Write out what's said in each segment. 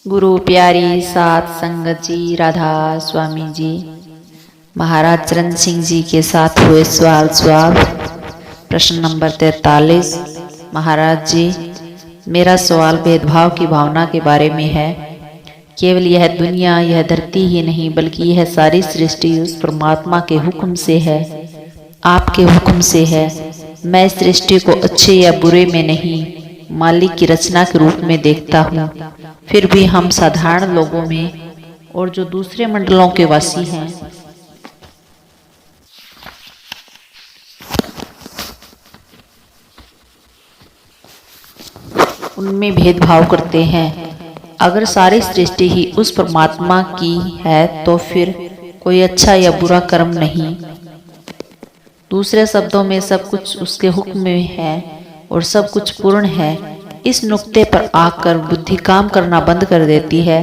गुरु प्यारी सात संगत जी, राधा स्वामी जी, महाराज चरण सिंह जी के साथ हुए सवाल जवाब। प्रश्न नंबर 43। महाराज जी, मेरा सवाल भेदभाव की भावना के बारे में है। केवल यह दुनिया, यह धरती ही नहीं बल्कि यह सारी सृष्टि उस परमात्मा के हुक्म से है, आपके हुक्म से है। मैं इस सृष्टि को अच्छे या बुरे में नहीं, मालिक की रचना के रूप में देखता हूँ। फिर भी हम साधारण लोगों में और जो दूसरे मंडलों के वासी हैं उनमें भेदभाव करते हैं। अगर सारी सृष्टि ही उस परमात्मा की है तो फिर कोई अच्छा या बुरा कर्म नहीं। दूसरे शब्दों में सब कुछ उसके हुक्म में है और सब कुछ पूर्ण है। इस नुक्ते पर आकर बुद्धि काम करना बंद कर देती है,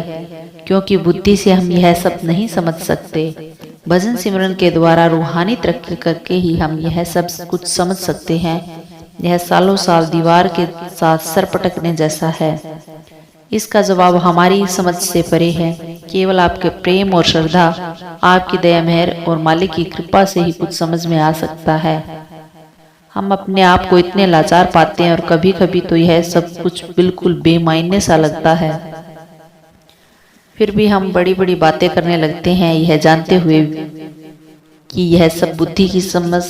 क्योंकि बुद्धि से हम यह सब नहीं समझ सकते। भजन सिमरन के द्वारा रूहानी तरक्की करके ही हम यह सब कुछ समझ सकते हैं। यह सालों साल दीवार के साथ सर पटकने जैसा है। इसका जवाब हमारी समझ से परे है। केवल आपके प्रेम और श्रद्धा, आपकी दया मेहर और मालिक की कृपा से ही कुछ समझ में आ सकता है। हम अपने आप को इतने लाचार पाते हैं और कभी कभी तो यह सब कुछ बिल्कुल बेमायने सा लगता है। फिर भी हम बड़ी बड़ी बातें करने लगते हैं, यह जानते हुए कि यह सब बुद्धि की समझ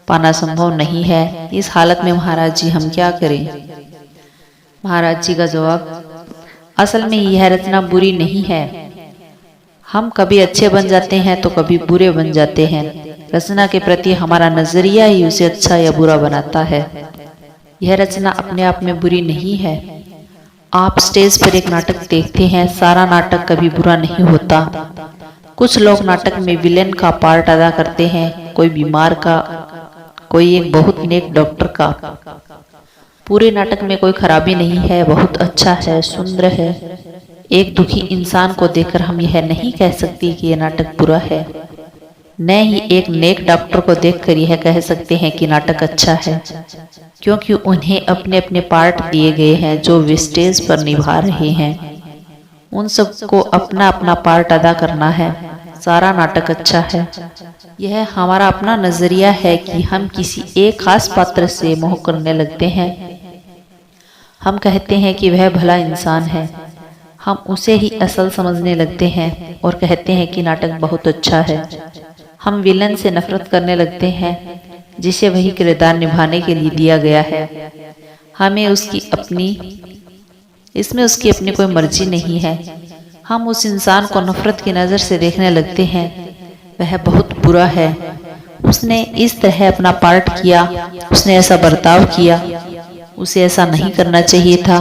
पाना संभव नहीं है। इस हालत में महाराज जी हम क्या करें? महाराज जी का जवाब, असल में यह रचना बुरी नहीं है। हम कभी अच्छे बन जाते हैं तो कभी बुरे बन जाते हैं। रचना के प्रति हमारा नजरिया ही उसे अच्छा या बुरा बनाता है। यह रचना अपने आप में बुरी नहीं है। आप स्टेज पर एक नाटक देखते हैं, सारा नाटक कभी बुरा नहीं होता। कुछ लोग नाटक में विलेन का पार्ट अदा करते हैं, कोई बीमार का, कोई एक बहुत नेक डॉक्टर का। पूरे नाटक में कोई खराबी नहीं है, बहुत अच्छा है, सुंदर है। एक दुखी इंसान को देखकर हम यह नहीं कह सकते कि यह नाटक बुरा है, न ही एक नेक डॉक्टर को देखकर यह कह सकते हैं कि नाटक अच्छा है, क्योंकि उन्हें अपने अपने पार्ट दिए गए हैं जो वे स्टेज पर निभा रहे हैं। उन सबको अपना अपना पार्ट अदा करना है। सारा नाटक अच्छा है। यह हमारा अपना नजरिया है कि हम किसी एक खास पात्र से मोह करने लगते हैं। हम कहते हैं कि वह भला इंसान है। हम उसे ही असल समझने लगते हैं और कहते हैं कि नाटक बहुत अच्छा है। हम विलन से नफरत करने लगते हैं जिसे वही किरदार निभाने के लिए दिया गया है। हमें इसमें उसकी अपनी कोई मर्जी नहीं है। हम उस इंसान को नफरत की नज़र से देखने लगते हैं, वह बहुत बुरा है, उसने इस तरह अपना पार्ट किया, उसने ऐसा बर्ताव किया, उसे ऐसा नहीं करना चाहिए था,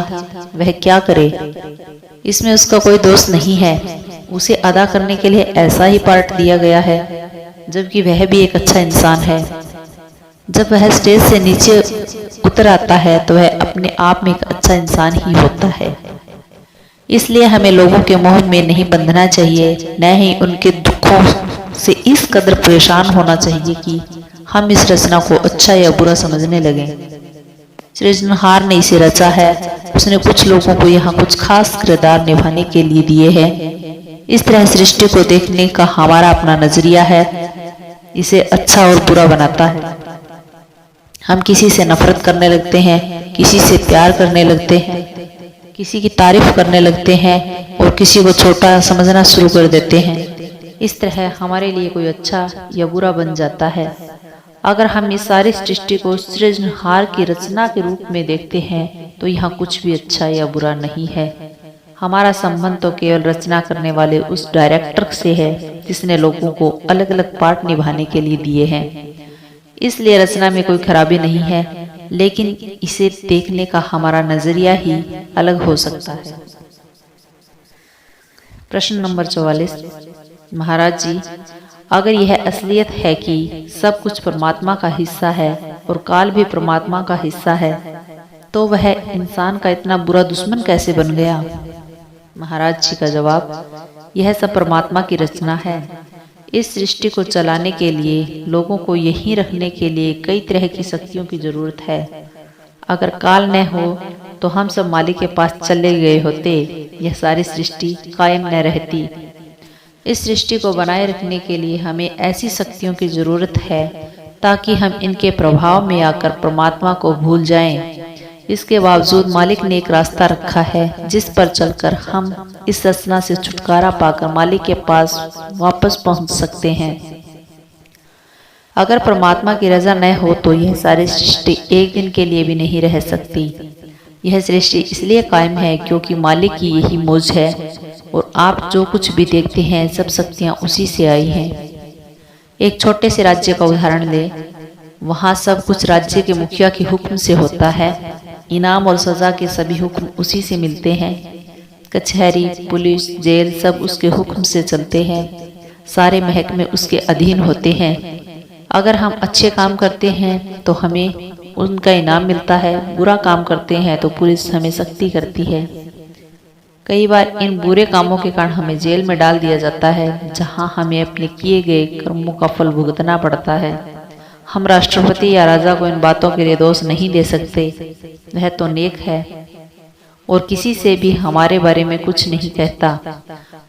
वह क्या करे? इसमें उसका कोई दोष नहीं है। उसे अदा करने के लिए ऐसा ही पार्ट दिया गया है, जबकि वह भी एक अच्छा इंसान है। जब वह स्टेज से नीचे उतर आता है तो वह अपने आप में एक अच्छा इंसान ही होता है। इसलिए हमें लोगों के मोह में नहीं बंधना चाहिए, न ही उनके दुखों से इस कदर परेशान होना चाहिए कि हम इस रचना को अच्छा या बुरा समझने लगें। सृजनहार ने इसे रचा है। उसने कुछ लोगों को यहाँ कुछ खास किरदार निभाने के लिए दिए हैं। इस तरह सृष्टि को देखने का हमारा अपना नजरिया है, इसे अच्छा और बुरा बनाता है। हम किसी से नफरत करने लगते हैं, किसी से प्यार करने लगते हैं, किसी की तारीफ करने लगते हैं और किसी को छोटा समझना शुरू कर देते हैं। इस तरह हमारे लिए कोई अच्छा या बुरा बन जाता है। अगर हम इस सारी सृष्टि को सृजनहार की रचना के रूप में देखते हैं तो यहाँ कुछ भी अच्छा या बुरा नहीं है। हमारा संबंध तो केवल रचना करने वाले उस डायरेक्टर से है जिसने लोगों को अलग अलग पार्ट निभाने के लिए दिए हैं। इसलिए रचना में कोई खराबी नहीं है, लेकिन इसे देखने का हमारा नजरिया ही अलग हो सकता है। प्रश्न नंबर 44। महाराज जी, अगर यह असलियत है कि सब कुछ परमात्मा का हिस्सा है और काल भी परमात्मा का हिस्सा है, तो वह इंसान का इतना बुरा दुश्मन कैसे बन गया? महाराज जी का जवाब, यह सब परमात्मा की रचना है। इस सृष्टि को चलाने के लिए, लोगों को यहीं रखने के लिए कई तरह की शक्तियों की जरूरत है। अगर काल न हो तो हम सब मालिक के पास चले गए होते, यह सारी सृष्टि कायम न रहती। इस सृष्टि को बनाए रखने के लिए हमें ऐसी शक्तियों की जरूरत है ताकि हम इनके प्रभाव में आकर परमात्मा को भूल जाएं। इसके बावजूद मालिक ने एक रास्ता रखा है जिस पर चलकर हम इस रचना से छुटकारा पाकर मालिक के पास वापस पहुंच सकते हैं। अगर परमात्मा की रजा न हो तो यह सारी सृष्टि एक दिन के लिए भी नहीं रह सकती। यह सृष्टि इसलिए कायम है क्योंकि मालिक की यही मौज है और आप जो कुछ भी देखते हैं सब शक्तियां उसी से आई हैं। एक छोटे से राज्य का उदाहरण ले, वहाँ सब कुछ राज्य के मुखिया के हुक्म से होता है। इनाम और सजा के सभी हुक्म उसी से मिलते हैं। कचहरी, पुलिस, जेल सब उसके हुक्म से चलते हैं। सारे महकमे उसके अधीन होते हैं। अगर हम अच्छे काम करते हैं तो हमें उनका इनाम मिलता है, बुरा काम करते हैं तो पुलिस हमें सख्ती करती है। कई बार इन बुरे कामों के कारण हमें जेल में डाल दिया जाता है, जहां हमें अपने किए गए कर्मों का फल भुगतना पड़ता है। हम राष्ट्रपति या राजा को इन बातों के लिए दोष नहीं दे सकते, वह तो नेक है और किसी से भी हमारे बारे में कुछ नहीं कहता।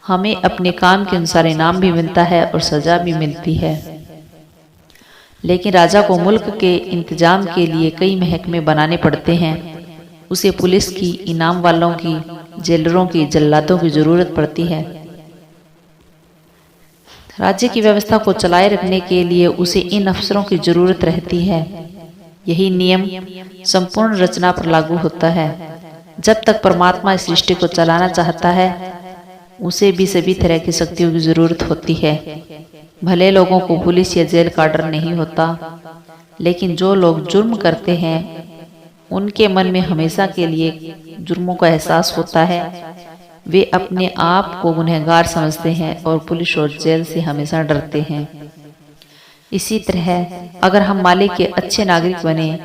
हमें अपने काम के अनुसार इनाम भी मिलता है और सजा भी मिलती है। लेकिन राजा को मुल्क के इंतजाम के लिए कई महकमे बनाने पड़ते हैं। उसे पुलिस की, इनाम वालों की, जेलरों की, जल्लादों की जरूरत पड़ती है। राज्य की व्यवस्था को चलाए रखने के लिए उसे इन अफसरों की जरूरत रहती है। यही नियम संपूर्ण रचना पर लागू होता है। जब तक परमात्मा इस सृष्टि को चलाना चाहता है, उसे भी सभी तरह की शक्तियों की जरूरत होती है। भले लोगों को पुलिस या जेल का डर नहीं होता, लेकिन जो लोग जुर्म करते हैं उनके मन में हमेशा के लिए जुर्मों का एहसास होता है। वे अपने आप को गुनहगार समझते हैं और पुलिस और जेल से हमेशा डरते हैं। इसी तरह अगर हम मालिक के अच्छे नागरिक बने,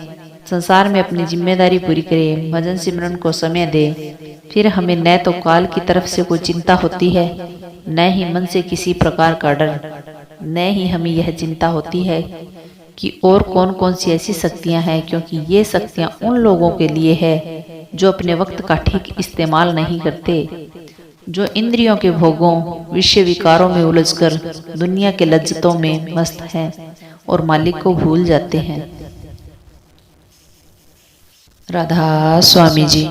संसार में अपनी जिम्मेदारी पूरी करें, भजन सिमरन को समय दें, फिर हमें न तो काल की तरफ से कोई चिंता होती है, न ही मन से किसी प्रकार का डर, न ही हमें यह चिंता होती है कि और कौन कौन सी ऐसी शक्तियां हैं, क्योंकि ये शक्तियां उन लोगों के लिए है जो अपने वक्त का ठीक इस्तेमाल नहीं करते, जो इंद्रियों के भोगों, विषय विकारों में उलझकर दुनिया के लज्जतों में मस्त हैं और मालिक को भूल जाते हैं। राधा स्वामी जी।